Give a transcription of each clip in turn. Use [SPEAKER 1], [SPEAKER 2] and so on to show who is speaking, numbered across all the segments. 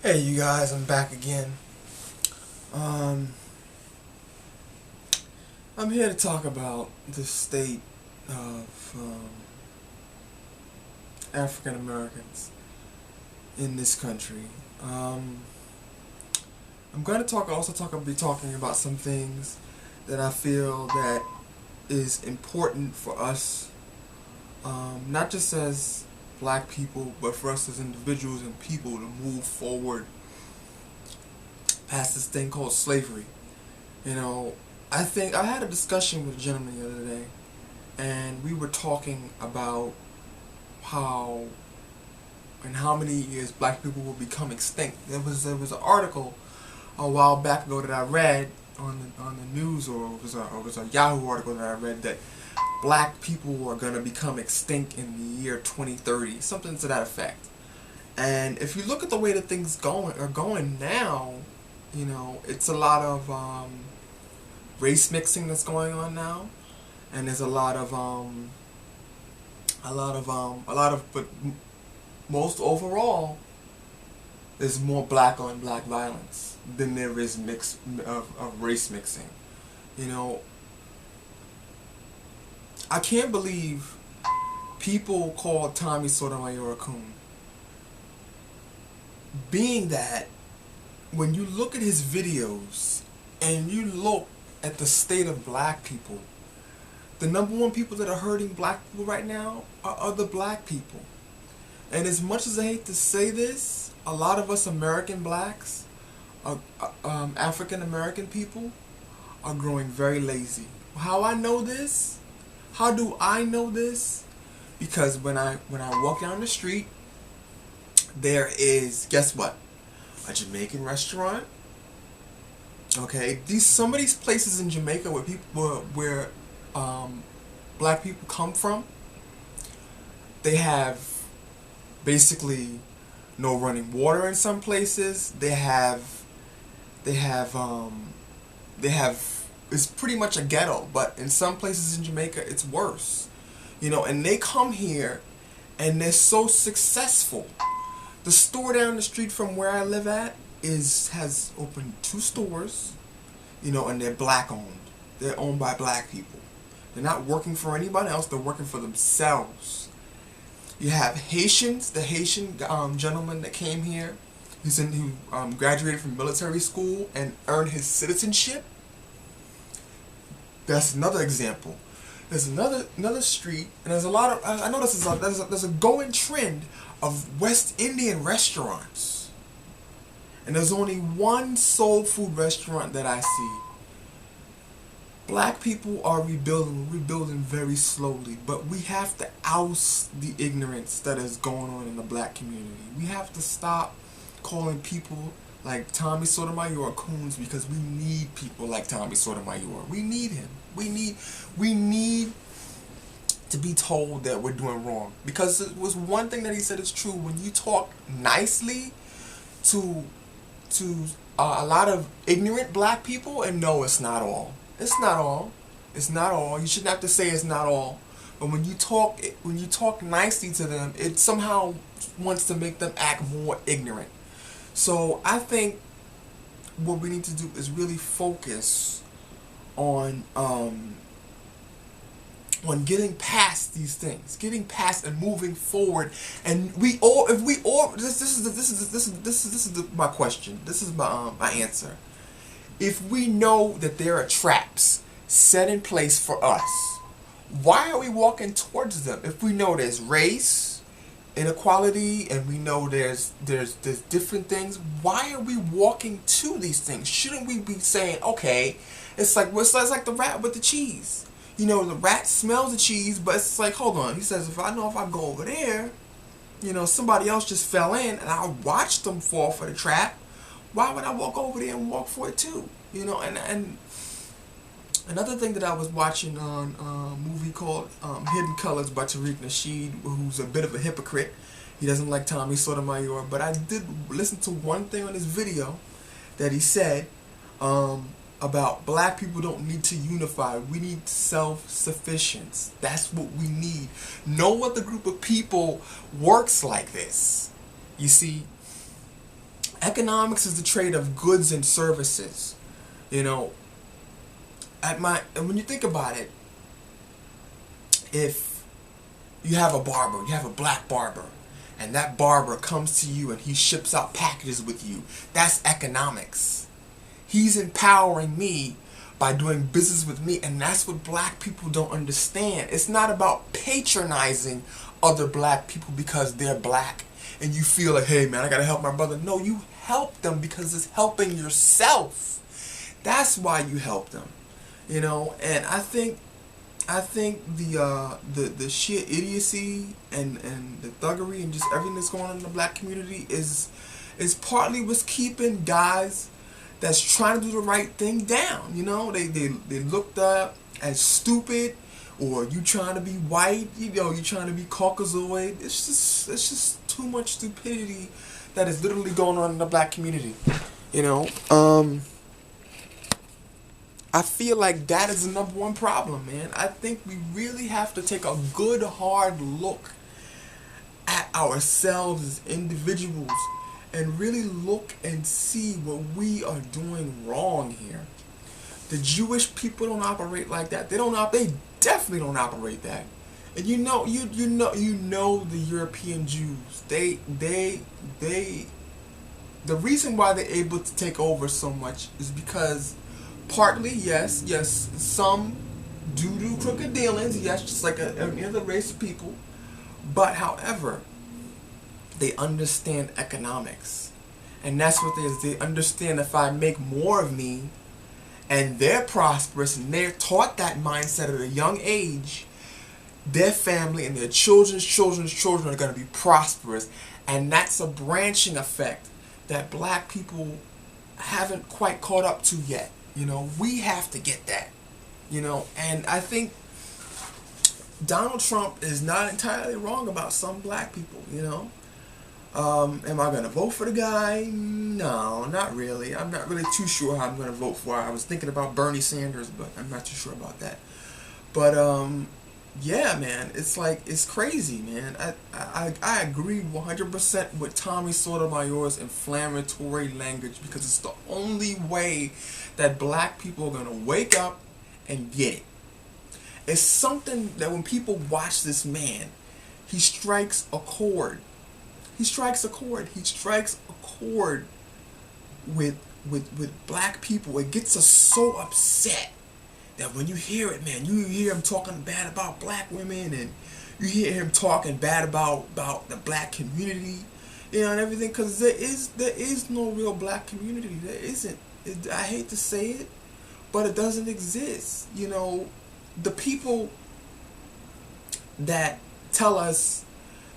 [SPEAKER 1] Hey you guys, I'm back again. Um, I'm here to talk about the state of African Americans in this country. Um, I'm going to be talking about some things that I feel that is important for us, not just as black people, but for us as individuals and people to move forward past this thing called slavery. You know, I think I had a discussion with a gentleman the other day, and we were talking about how in how many years black people will become extinct. There was an article a while back ago that I read on the news, or it was a Yahoo article that I read that black people are gonna become extinct in the year 2030, something to that effect. And if you look at the way that things are going now, you know, it's a lot of race mixing that's going on now, and there's but most overall, there's more black on black violence than there is of race mixing. You know, I can't believe people call Tommy Sotomayor a coon. Being that, when you look at his videos and you look at the state of black people, the number one people that are hurting black people right now are other black people. And as much as I hate to say this, a lot of us American blacks, African American people, are growing very lazy. How I know this? How do I know this? Because when I walk down the street, there is, guess what? A Jamaican restaurant. Okay, some of these places in Jamaica where black people come from, they have basically no running water in some places. They have it's pretty much a ghetto, but in some places in Jamaica it's worse. You know, and they come here and they're so successful. The store down the street from where I live at has opened 2 stores, you know, and they're black owned. They're owned by black people. They're not working for anybody else, they're working for themselves. You have Haitians, the Haitian gentleman that came here, who graduated from military school and earned his citizenship. That's another example. There's another street, and there's a lot of, I know there's a going trend of West Indian restaurants, and there's only one soul food restaurant that I see. Black people are rebuilding very slowly, but we have to oust the ignorance that is going on in the black community. We have to stop calling people like Tommy Sotomayor coons, because we need people like Tommy Sotomayor. We need him. We need to be told that we're doing wrong. Because it was one thing that he said is true. When you talk nicely to a lot of ignorant black people, and no, it's not all. It's not all. It's not all. You shouldn't have to say it's not all. But when you talk nicely to them, it somehow wants to make them act more ignorant. So I think what we need to do is really focus on getting past these things, getting past and moving forward. And my question. This is my answer. If we know that there are traps set in place for us, why are we walking towards them? If we know there's race, inequality, and we know there's different things, why are we walking to these things? Shouldn't we be saying, okay, it's like the rat with the cheese. You know, the rat smells the cheese, but it's like, hold on. He says, if I go over there, you know, somebody else just fell in, and I watched them fall for the trap. Why would I walk over there and walk for it too? You know, and another thing that I was watching on a movie called Hidden Colors by Tariq Nasheed, who's a bit of a hypocrite. He doesn't like Tommy Sotomayor, but I did listen to one thing on his video that he said about black people don't need to unify. We need self-sufficiency. That's what we need. No other group of people works like this. You see, Economics is the trade of goods and services. You know, and when you think about it, if you have a barber, you have a black barber, and that barber comes to you and he ships out packages with you, that's economics. He's empowering me by doing business with me, and that's what black people don't understand. It's not about patronizing other black people because they're black and you feel like, hey man, I gotta help my brother. No, you help them because it's helping yourself. That's why you help them. You know, and I think the sheer idiocy and the thuggery and just everything that's going on in the black community is partly what's keeping guys that's trying to do the right thing down. You know, they looked up as stupid, or you trying to be white, you know, you trying to be Caucasoid. It's just too much stupidity that is literally going on in the black community. You know, I feel like that is the number one problem, man. I think we really have to take a good hard look at ourselves as individuals and really look and see what we are doing wrong here. The Jewish people don't operate like that. They definitely don't operate that. And you know the European Jews. They the reason why they're able to take over so much is because partly, yes, some do crooked dealings, yes, just like any other race of people. But however, they understand economics. And that's what they understand. If I make more of me and they're prosperous and they're taught that mindset at a young age, their family and their children's children are going to be prosperous. And that's a branching effect that black people haven't quite caught up to yet. You know, we have to get that. You know, and I think Donald Trump is not entirely wrong about some black people, you know. Am I going to vote for the guy? No, not really. I'm not really too sure how I'm going to vote for. I was thinking about Bernie Sanders, but I'm not too sure about that. But, yeah, man, it's crazy, man. I agree 100% with Tommy Sotomayor's inflammatory language, because it's the only way that black people are going to wake up and get it. It's something that when people watch this man, he strikes a chord. He strikes a chord. He strikes a chord with black people. It gets us so upset that when you hear it, man, you hear him talking bad about black women, and you hear him talking bad about the black community, you know, and everything, because there is no real black community. There isn't. I hate to say it, but it doesn't exist. You know, the people that tell us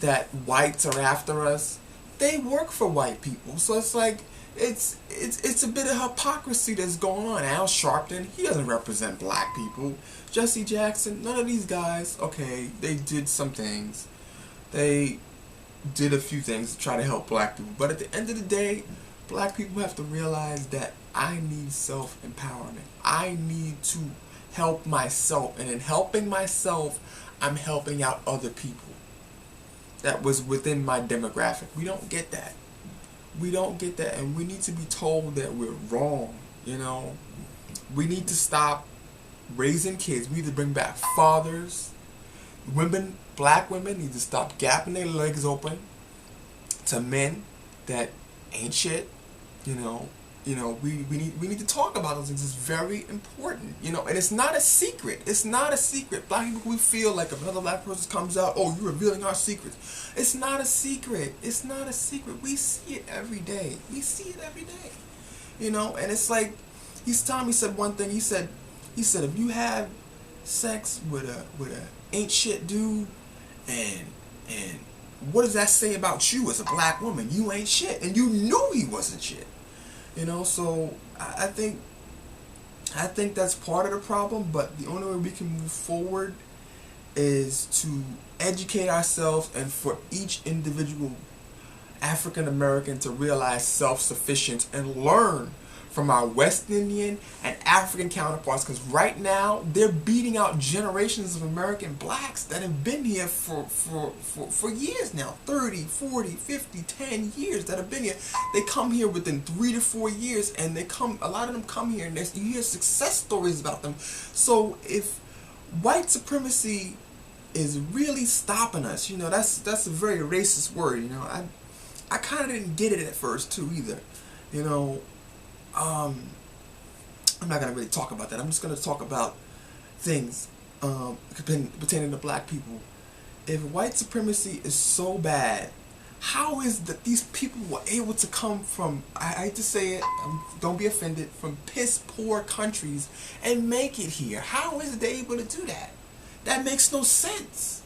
[SPEAKER 1] that whites are after us, they work for white people. So it's like, it's a bit of hypocrisy that's going on. Al Sharpton, he doesn't represent black people. Jesse Jackson, none of these guys, okay, they did some things. They did a few things to try to help black people. But at the end of the day, black people have to realize that I need self-empowerment. I need to help myself. And in helping myself, I'm helping out other people that was within my demographic. We don't get that. We don't get that, and we need to be told that we're wrong, you know. We need to stop raising kids. We need to bring back fathers. Women, black women need to stop gapping their legs open to men that ain't shit, you know. You know, we need to talk about those things. It's very important, you know, and it's not a secret. It's not a secret. Black people, we feel like if another black person comes out, oh, you're revealing our secrets. It's not a secret. It's not a secret. We see it every day. We see it every day, you know. And it's like, Tommy said one thing. He said if you have sex with a ain't shit dude, and what does that say about you as a black woman? You ain't shit, and you knew he wasn't shit. You know, so I think that's part of the problem, but the only way we can move forward is to educate ourselves, and for each individual African American to realize self-sufficiency and learn from our West Indian and African counterparts, because right now they're beating out generations of American blacks that have been here for years now, 30, 40, 50, 10 years that have been here. They come here within 3 to 4 years, and a lot of them come here and you hear success stories about them. So if white supremacy is really stopping us, that's a very racist word. I kind of didn't get it at first too either. I'm not going to really talk about that. I'm just going to talk about things pertaining to black people. If white supremacy is so bad, how is that these people were able to come from, I hate to say it, don't be offended, from piss poor countries and make it here? How is they able to do that? That makes no sense.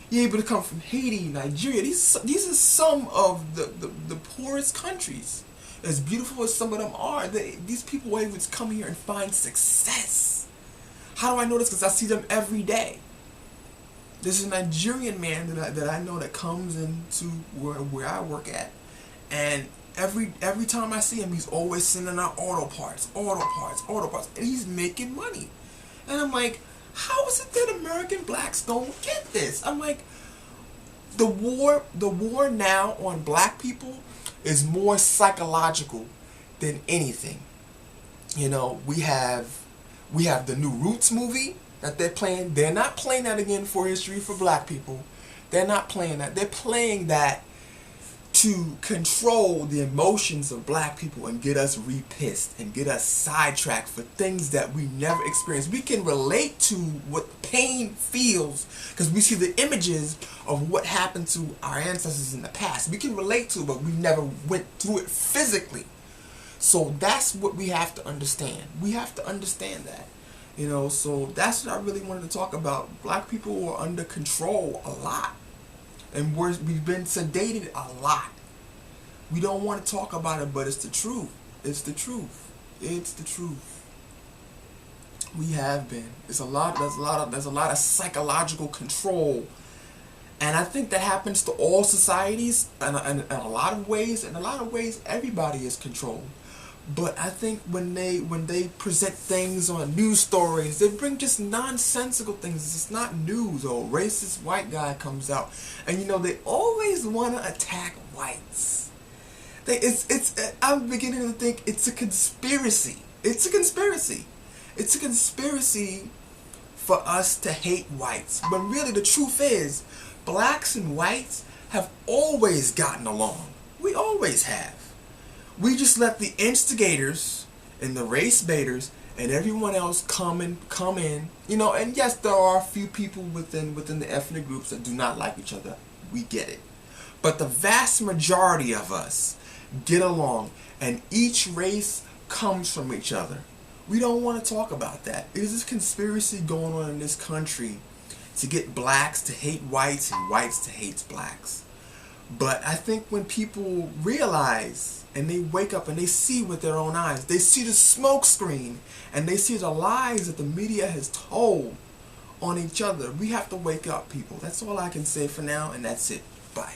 [SPEAKER 1] You're able to come from Haiti, Nigeria. These are some of the poorest countries. As beautiful as some of them are, these people were able to come here and find success. How do I know this? Because I see them every day. There's a Nigerian man that I know that comes into where I work at, and every time I see him, he's always sending out auto parts, and he's making money. And I'm like, how is it that American blacks don't get this? I'm like, the war now on black people is more psychological than anything. We have the new Roots movie that they're playing. They're not playing that again for History for Black people. They're not playing that. They're playing that to control the emotions of black people and get us re-pissed and get us sidetracked for things that we never experienced. We can relate to what pain feels because we see the images of what happened to our ancestors in the past. We can relate to it, but we never went through it physically. So that's what we have to understand. We have to understand that. So that's what I really wanted to talk about. Black people are under control a lot. And we've been sedated a lot. We don't want to talk about it, but it's the truth. It's the truth. It's the truth. We have been. There's a lot of psychological control. And I think that happens to all societies in a lot of ways. In a lot of ways, everybody is controlled. But I think when they present things on news stories, they bring just nonsensical things. It's not news. Or a racist white guy comes out, and they always want to attack whites. I'm beginning to think it's a conspiracy. It's a conspiracy. It's a conspiracy for us to hate whites. But really, the truth is, blacks and whites have always gotten along. We always have. We just let the instigators and the race baiters and everyone else come in, and yes, there are a few people within the ethnic groups that do not like each other. We get it. But the vast majority of us get along, and each race comes from each other. We don't want to talk about that. There's this conspiracy going on in this country to get blacks to hate whites and whites to hate blacks. But I think when people realize and they wake up and they see with their own eyes, they see the smoke screen and they see the lies that the media has told on each other, we have to wake up, people. That's all I can say for now, and that's it. Bye.